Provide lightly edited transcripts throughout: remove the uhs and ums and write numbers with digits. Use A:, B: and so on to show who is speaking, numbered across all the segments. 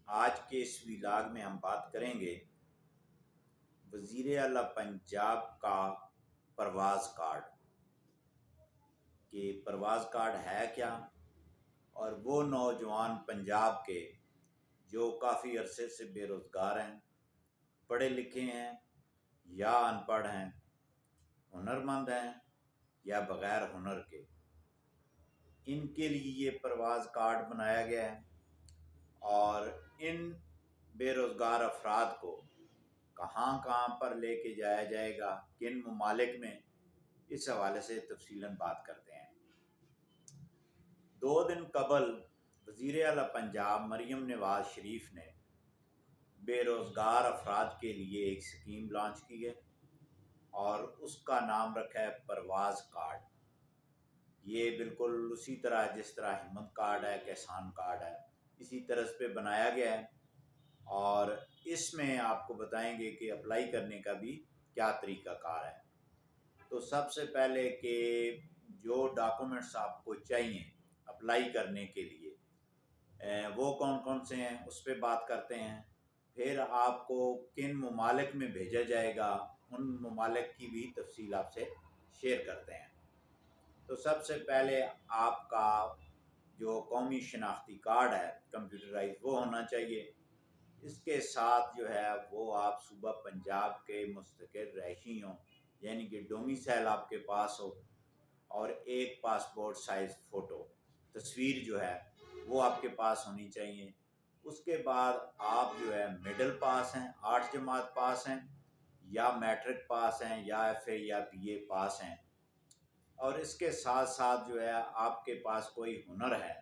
A: آج کے اس ویلاگ میں ہم بات کریں گے وزیر اعلیٰ پنجاب کا پرواز کارڈ کہ پرواز کارڈ ہے کیا، اور وہ نوجوان پنجاب کے جو کافی عرصے سے بے روزگار ہیں، پڑھے لکھے ہیں یا ان پڑھ ہیں، ہنرمند ہیں یا بغیر ہنر کے، ان کے لیے یہ پرواز کارڈ بنایا گیا ہے۔ اور ان بے روزگار افراد کو کہاں کہاں پر لے کے جایا جائے گا، کن ممالک میں، اس حوالے سے تفصیلاً بات کرتے ہیں۔ 2 دن قبل وزیر اعلیٰ پنجاب مریم نواز شریف نے بے روزگار افراد کے لیے ایک اسکیم لانچ کی ہے اور اس کا نام رکھا ہے پرواز کارڈ۔ یہ بالکل اسی طرح جس طرح ہمت کارڈ ہے، کسان کارڈ ہے، اسی طرح پہ بنایا گیا ہے، اور اس میں آپ کو بتائیں گے کہ اپلائی کرنے کا بھی کیا طریقہ کار ہے۔ تو سب سے پہلے کہ جو ڈاکومنٹس آپ کو چاہیے اپلائی کرنے کے لیے وہ کون کون سے ہیں، اس پہ بات کرتے ہیں۔ پھر آپ کو کن ممالک میں بھیجا جائے گا، ان ممالک کی بھی تفصیل آپ سے شیئر کرتے ہیں۔ تو سب سے پہلے آپ کا جو قومی شناختی کارڈ ہے کمپیوٹرائز وہ ہونا چاہیے۔ اس کے ساتھ جو ہے وہ آپ صوبہ پنجاب کے مستقل رہائشی ہوں، یعنی کہ ڈومیسائل آپ کے پاس ہو، اور ایک پاسپورٹ سائز فوٹو تصویر جو ہے وہ آپ کے پاس ہونی چاہیے۔ اس کے بعد آپ جو ہے مڈل پاس ہیں، 8 جماعت پاس ہیں، یا میٹرک پاس ہیں، یا ایف اے یا بی اے پاس ہیں، اور اس کے ساتھ ساتھ جو ہے آپ کے پاس کوئی ہنر ہے،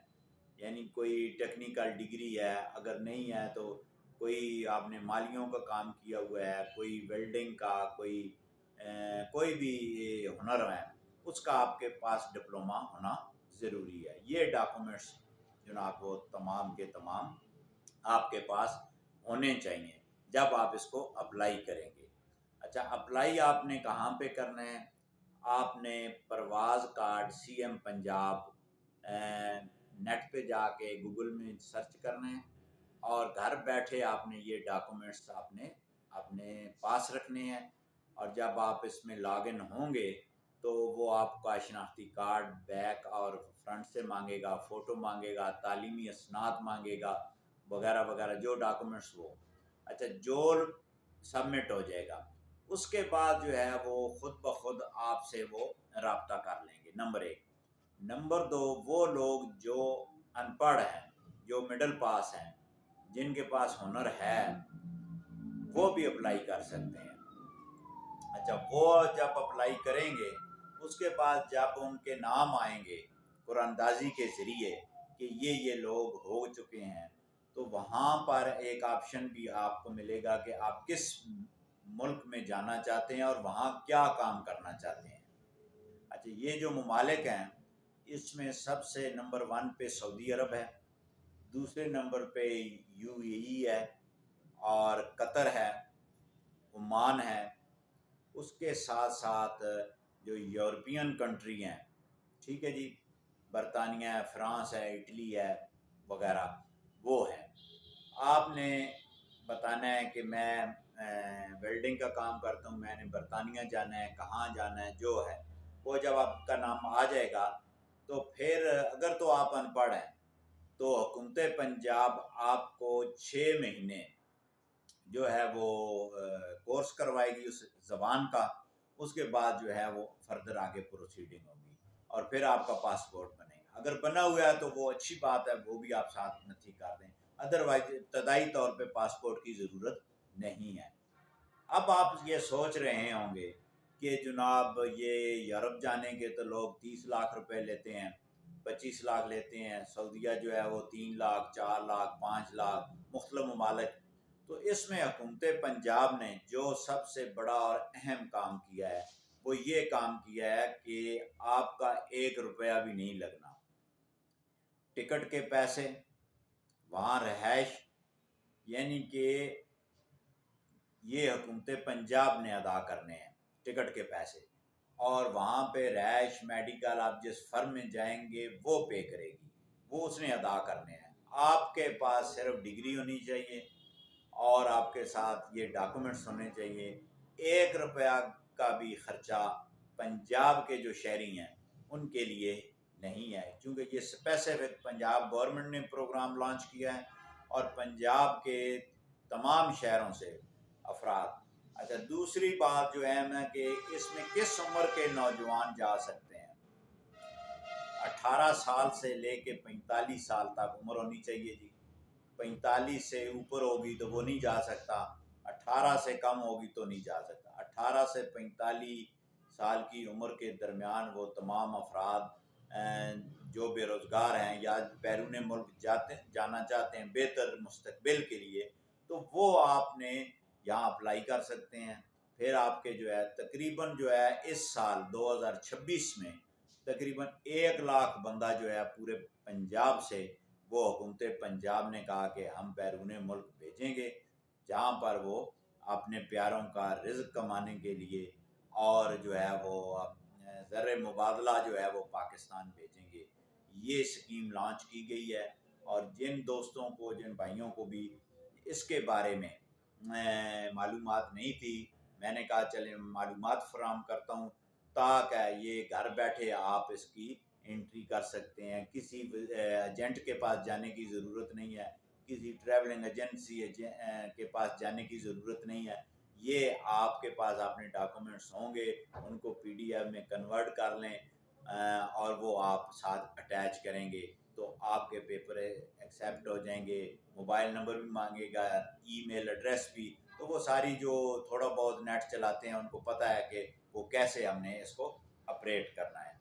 A: یعنی کوئی ٹیکنیکل ڈگری ہے، اگر نہیں ہے تو کوئی آپ نے مالیوں کا کام کیا ہوا ہے، کوئی ویلڈنگ کا، کوئی بھی ہنر ہے، اس کا آپ کے پاس ڈپلومہ ہونا ضروری ہے۔ یہ ڈاکومنٹس جناب وہ تمام کے تمام آپ کے پاس ہونے چاہیے جب آپ اس کو اپلائی کریں گے۔ اچھا، اپلائی آپ نے کہاں پہ کرنا ہے؟ آپ نے پرواز card C M Punjab net پہ جا کے گوگل میں سرچ کرنا ہے، اور گھر بیٹھے آپ نے یہ ڈاکومنٹس آپ نے اپنے پاس رکھنے ہیں، اور جب آپ اس میں لاگ ان ہوں گے تو وہ آپ کا شناختی کارڈ بیک اور فرنٹ سے مانگے گا، فوٹو مانگے گا، تعلیمی اسناد مانگے گا، وغیرہ وغیرہ جو ڈاکومنٹس وہ اچھا جو سبمٹ ہو جائے گا۔ اس کے بعد جو ہے وہ خود بخود آپ سے وہ رابطہ کر لیں گے، نمبر 1۔ نمبر 2، وہ لوگ جو ان پڑھ ہیں، جو مڈل پاس ہیں، جن کے پاس ہنر ہے، وہ بھی اپلائی کر سکتے ہیں۔ اچھا، وہ جب اپلائی کریں گے اس کے بعد جب ان کے نام آئیں گے قرآن اندازی کے ذریعے کہ یہ لوگ ہو چکے ہیں، تو وہاں پر ایک آپشن بھی آپ کو ملے گا کہ آپ کس ملک میں جانا چاہتے ہیں اور وہاں کیا کام کرنا چاہتے ہیں۔ اچھا، یہ جو ممالک ہیں اس میں سب سے نمبر 1 پہ سعودی عرب ہے، دوسرے نمبر پہ یو اے ای ہے، اور قطر ہے، عمان ہے، اس کے ساتھ ساتھ جو یورپین کنٹری ہیں، ٹھیک ہے جی، برطانیہ ہے، فرانس ہے، اٹلی ہے، وغیرہ وہ ہے۔ آپ نے بتانا ہے کہ میں ویلڈنگ کا کام کرتا ہوں، میں نے برطانیہ جانا ہے، کہاں جانا ہے، جو ہے وہ جب آپ کا نام آ جائے گا تو پھر اگر تو آپ ان پڑھ ہیں تو حکومت پنجاب آپ کو 6 مہینے جو ہے وہ کورس کروائے گی اس زبان کا۔ اس کے بعد جو ہے وہ فردر آگے پروسیڈنگ ہوگی، اور پھر آپ کا پاسپورٹ بنے گا۔ اگر بنا ہوا ہے تو وہ اچھی بات ہے، وہ بھی آپ ساتھ نتھی کر دیں، ادروائز ابتدائی طور پہ پاسپورٹ کی ضرورت نہیں ہے۔ اب آپ یہ سوچ رہے ہوں گے کہ جناب یہ یورپ جانے کے تو لوگ 30 لاکھ روپے لیتے ہیں، 25 لاکھ لیتے ہیں، سعودیہ جو ہے وہ 3 لاکھ، 4 لاکھ، 5 لاکھ، مختلف ممالک۔ تو اس میں حکومت پنجاب نے جو سب سے بڑا اور اہم کام کیا ہے وہ یہ کام کیا ہے کہ آپ کا 1 روپیہ بھی نہیں لگنا۔ ٹکٹ کے پیسے، وہاں رہائش، یعنی کہ یہ حکومت پنجاب نے ادا کرنے ہیں ٹکٹ کے پیسے، اور وہاں پہ رہائش، میڈیکل، آپ جس فرم میں جائیں گے وہ پے کرے گی، وہ اس نے ادا کرنے ہیں۔ آپ کے پاس صرف ڈگری ہونی چاہیے اور آپ کے ساتھ یہ ڈاکومنٹس ہونے چاہیے. 1 روپیہ کا بھی خرچہ پنجاب کے جو شہری ہیں ان کے لیے نہیں ہے، کیونکہ یہ اسپیسیفک پنجاب گورنمنٹ نے پروگرام لانچ کیا ہے اور پنجاب کے تمام شہروں سے افراد. اچھا، دوسری بات جو اہم ہے کہ اس میں کس عمر کے نوجوان جا سکتے ہیں. 18 سال سے لے کے 45 سال تک عمر ہونی چاہیے جی. 45 سے اوپر ہوگی تو وہ نہیں جا سکتا، 18 سے کم ہوگی تو نہیں جا سکتا. 18 سے 45 سال کی عمر کے درمیان وہ تمام افراد جو بے روزگار ہیں یا بیرون ملک جانا چاہتے ہیں بہتر مستقبل کے لیے، تو وہ آپ نے یہاں اپلائی کر سکتے ہیں. پھر آپ کے جو ہے تقریباً جو ہے اس سال 2026 میں تقریباً 1 لاکھ بندہ جو ہے پورے پنجاب سے وہ حکومت پنجاب نے کہا کہ ہم بیرون ملک بھیجیں گے، جہاں پر وہ اپنے پیاروں کا رزق کمانے کے لیے اور جو ہے وہ زر مبادلہ جو ہے وہ پاکستان بھیجیں گے. یہ اسکیم لانچ کی گئی ہے اور جن دوستوں کو، جن بھائیوں کو بھی اس کے بارے میں معلومات نہیں تھی، میں نے کہا چلیں معلومات فراہم کرتا ہوں تاکہ یہ گھر بیٹھے آپ اس کی انٹری کر سکتے ہیں. کسی ایجنٹ کے پاس جانے کی ضرورت نہیں ہے، کسی ٹریولنگ ایجنسی کے پاس جانے کی ضرورت نہیں ہے. یہ آپ کے پاس اپنے ڈاکومنٹس ہوں گے، ان کو PDF میں کنورٹ کر لیں اور وہ آپ ساتھ اٹیچ کریں گے تو آپ کے پیپر ایکسیپٹ ہو جائیں گے. موبائل نمبر بھی مانگے گا، ای میل ایڈریس بھی. تو وہ ساری جو تھوڑا بہت نیٹ چلاتے ہیں ان کو پتہ ہے کہ وہ کیسے ہم نے اس کو آپریٹ کرنا ہے.